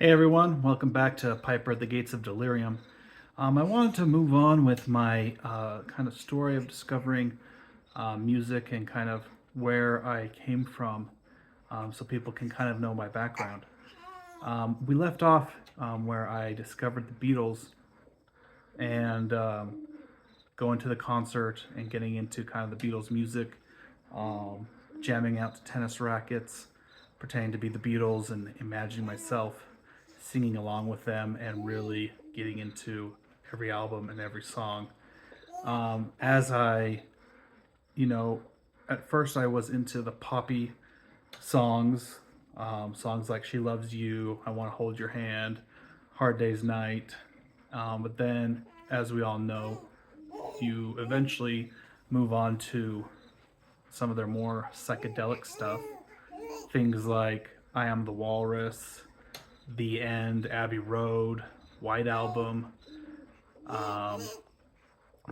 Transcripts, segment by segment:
Hey everyone, welcome back to Piper at the Gates of Delirium. I wanted to move on with my kind of story of discovering music and kind of where I came from so people can kind of know my background. We left off where I discovered the Beatles and going to the concert and getting into kind of the Beatles music, um, jamming out to tennis rackets, pretending to be the Beatles and imagining myself singing along with them and really getting into every album and every song. As I, you know, at first I was into the poppy songs, songs like She Loves You, I Want to Hold Your Hand, Hard Day's Night. But then, as we all know, you eventually move on to some of their more psychedelic stuff. Things like I Am the Walrus, The End, Abbey Road, White Album, um,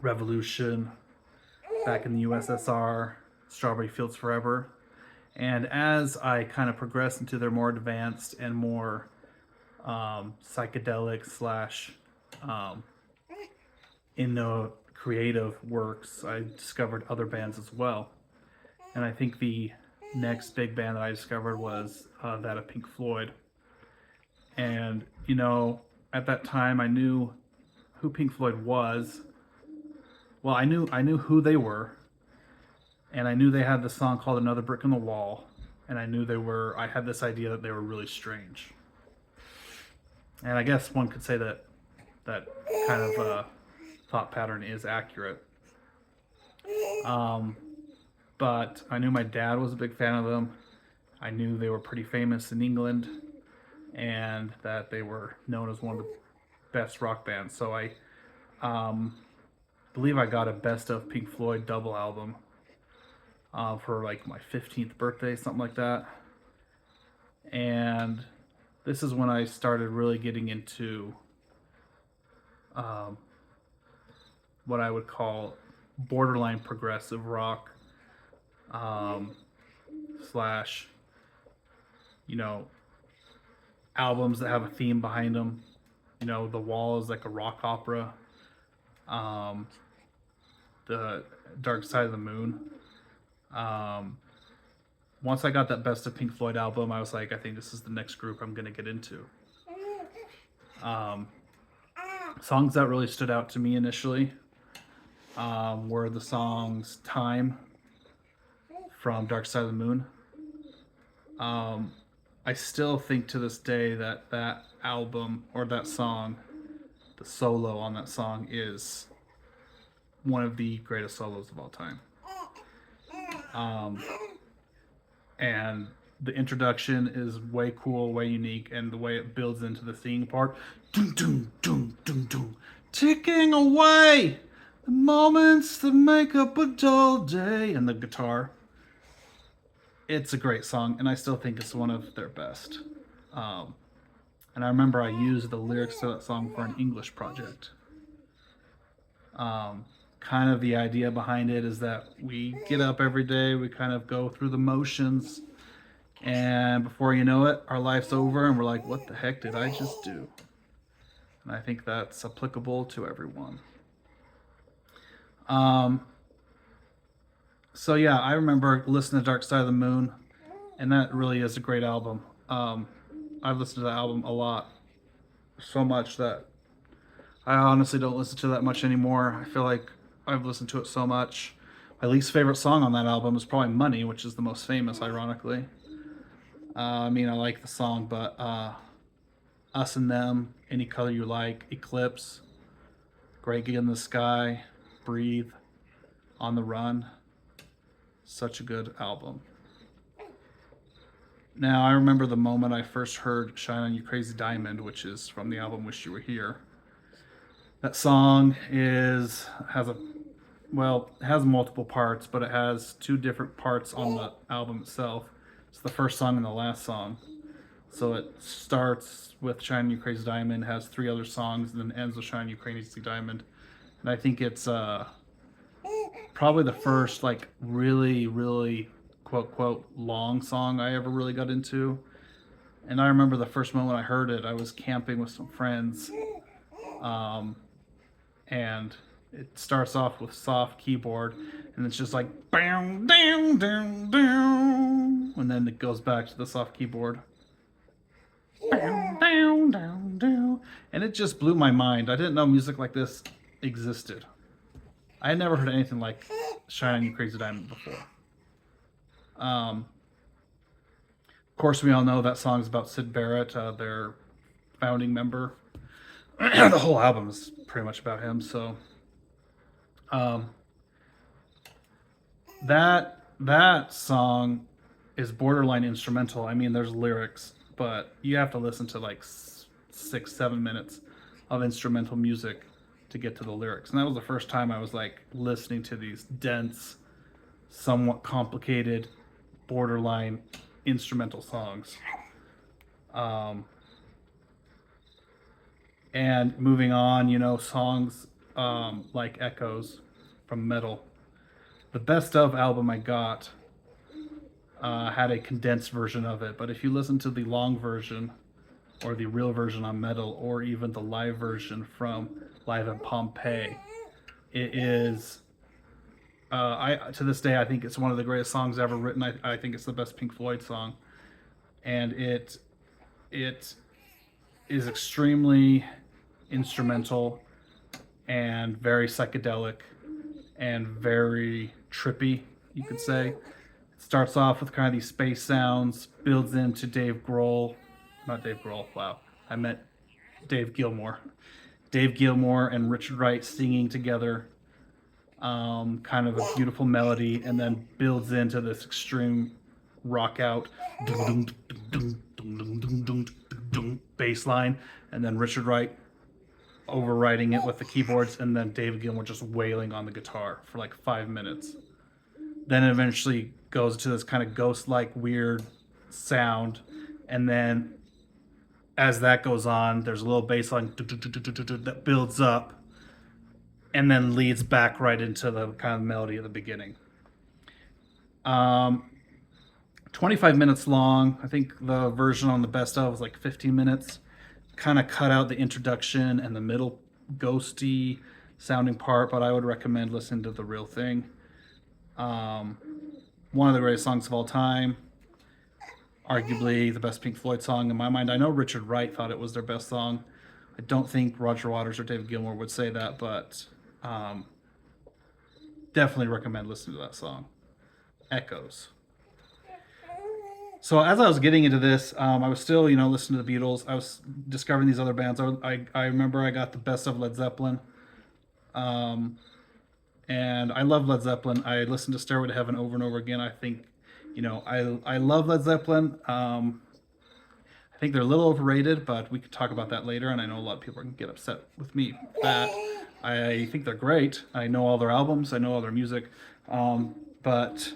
Revolution, back in the USSR, Strawberry Fields Forever. And as I kind of progressed into their more advanced and more psychedelic slash um, in the creative works, I discovered other bands as well. And I think the next big band that I discovered was that of Pink Floyd. And at that time, I knew who Pink Floyd was. Well, I knew who they were, and I knew they had this song called "Another Brick in the Wall," and I knew they were. I had this idea that they were really strange, and I guess one could say that that kind of thought pattern is accurate. Um, but I knew my dad was a big fan of them. I knew they were pretty famous in England, and that they were known as one of the best rock bands. So I um, believe I got a best of Pink Floyd double album for like my 15th birthday, something like that. And this is when I started really getting into um, what I would call borderline progressive rock um, slash, you know, albums that have a theme behind them. The Wall is like a rock opera. Um, the Dark Side of the Moon. Um, Once I got that Best of Pink Floyd album, I was like, I think this is the next group I'm going to get into. Um, Songs that really stood out to me initially were the songs Time from Dark Side of the Moon. I still think to this day that that album or that song, the solo on that song, is one of the greatest solos of all time. Um, and the introduction is way cool, way unique, and the way it builds into the singing part, doom, doom, doom, doom, doom, ticking away the moments that make up a dull day, and the guitar. It's a great song, and I still think it's one of their best. Um, and I remember I used the lyrics to that song for an English project. Kind of the idea behind it is that we get up every day, we kind of go through the motions, and before you know it, our life's over, and we're like, what the heck did I just do? And I think that's applicable to everyone. Um, so yeah, I remember listening to Dark Side of the Moon, and that really is a great album. I've listened to that album a lot, so much that I honestly don't listen to that much anymore. I feel like I've listened to it so much. My least favorite song on that album is probably Money, which is the most famous, ironically. I mean, I like the song, but Us and Them, Any Color You Like, Eclipse, Great Gig in the Sky, Breathe, On the Run. Such a good album. Now, I remember the moment I first heard Shine On You Crazy Diamond, which is from the album Wish You Were Here. That song has multiple parts, but it has two different parts on the album itself. It's the first song and the last song. So it starts with Shine You Crazy Diamond, has three other songs, and then ends with Shine You Crazy Diamond. And I think it's probably the first like really, really quote quote long song I ever really got into. And I remember the first moment I heard it, I was camping with some friends, um, and it starts off with soft keyboard, and it's just like bam, down, down, down, and then it goes back to the soft keyboard, bam, down, down, down, and it just blew my mind. I didn't know music like this existed. I had never heard anything like "Shine On You Crazy Diamond" before. Of course, we all know that song's about Syd Barrett, their founding member. The whole album is pretty much about him. So um, that song is borderline instrumental. I mean, there's lyrics, but you have to listen to like 6-7 minutes of instrumental music to get to the lyrics. And that was the first time I was like listening to these dense, somewhat complicated, borderline instrumental songs. And moving on, songs like Echoes from Metal. The Best Of album I got had a condensed version of it, but if you listen to the long version or the real version on Metal, or even the live version from Live in Pompeii, it is to this day I think it's one of the greatest songs ever written. I think it's the best Pink Floyd song, and it is extremely instrumental and very psychedelic and very trippy, you could say. It starts off with kind of these space sounds, builds into not Dave Grohl, wow, I meant Dave Gilmour. Dave Gilmour and Richard Wright singing together, kind of a beautiful melody, and then builds into this extreme rock out bass line, and then Richard Wright overriding it with the keyboards, and then David Gilmour just wailing on the guitar for like 5 minutes. Then it eventually goes to this kind of ghost-like weird sound, and then as that goes on, there's a little bass line that builds up and then leads back right into the kind of melody at the beginning. 25 minutes long. I think the version on the Best Of was like 15 minutes. Kind of cut out the introduction and the middle ghosty sounding part, but I would recommend listening to the real thing. One of the greatest songs of all time. Arguably the best Pink Floyd song in my mind. I know Richard Wright thought it was their best song. I don't think Roger Waters or David Gilmour would say that, but definitely recommend listening to that song. Echoes. So as I was getting into this, I was still, listening to the Beatles. I was discovering these other bands. I remember I got the Best of Led Zeppelin. And I love Led Zeppelin. I listened to Stairway to Heaven over and over again. I think, I love Led Zeppelin. I think they're a little overrated, but we could talk about that later. And I know a lot of people can get upset with me for that. I think they're great. I know all their albums. I know all their music. But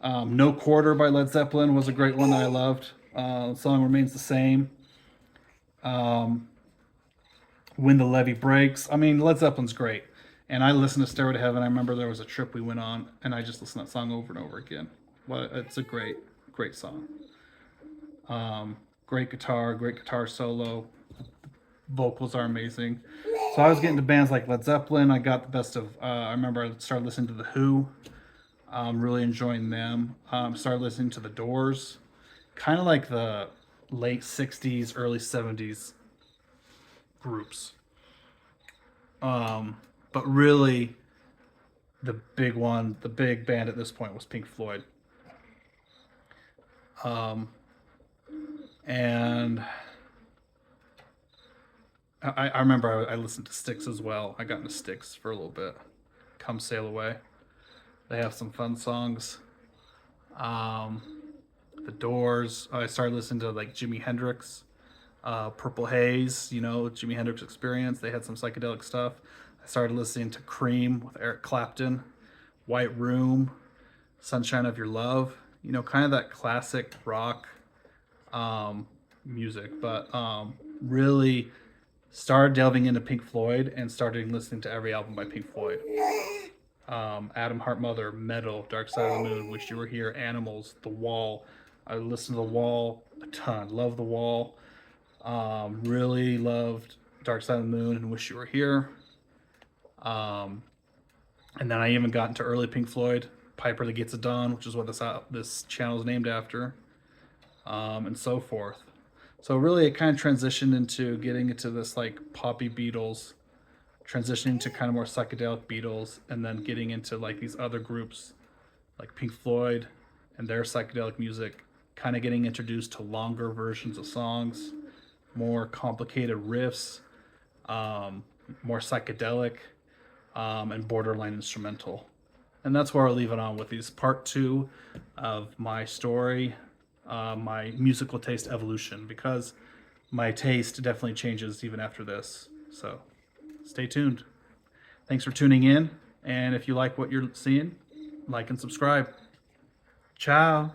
No Quarter by Led Zeppelin was a great one that I loved. The song remains the same. When the Levee Breaks. I mean, Led Zeppelin's great. And I listened to Stairway to Heaven. I remember there was a trip we went on, and I just listened to that song over and over again. Well, it's a great, great song. Great guitar solo. Vocals are amazing. So I was getting to bands like Led Zeppelin. I got the best of, I remember I started listening to The Who. Really enjoying them. Started listening to The Doors. Kind of like the late 60s, early 70s groups. But really, the big band at this point was Pink Floyd. And I remember I listened to Styx as well. I got into Styx for a little bit. Come Sail Away. They have some fun songs. The Doors. I started listening to like Jimi Hendrix. Purple Haze, Jimi Hendrix Experience. They had some psychedelic stuff. I started listening to Cream with Eric Clapton. White Room. Sunshine of Your Love. Kind of that classic rock music. But really started delving into Pink Floyd and started listening to every album by Pink Floyd. Adam Heart Mother, Metal, Dark Side of the Moon, Wish You Were Here, Animals, The Wall. I listened to The Wall a ton. Love The Wall. Really loved Dark Side of the Moon and Wish You Were Here. Um, and then I even got into early Pink Floyd, Piper the Gates of Dawn, which is what this channel is named after, and so forth. So really, it kind of transitioned into getting into this like poppy Beatles, transitioning to kind of more psychedelic Beatles, and then getting into like these other groups like Pink Floyd and their psychedelic music, kind of getting introduced to longer versions of songs, more complicated riffs, more psychedelic, and borderline instrumental. And that's where I'll leave it on with these part 2 of my story, my musical taste evolution, because my taste definitely changes even after this. So stay tuned. Thanks for tuning in. And if you like what you're seeing, like and subscribe. Ciao.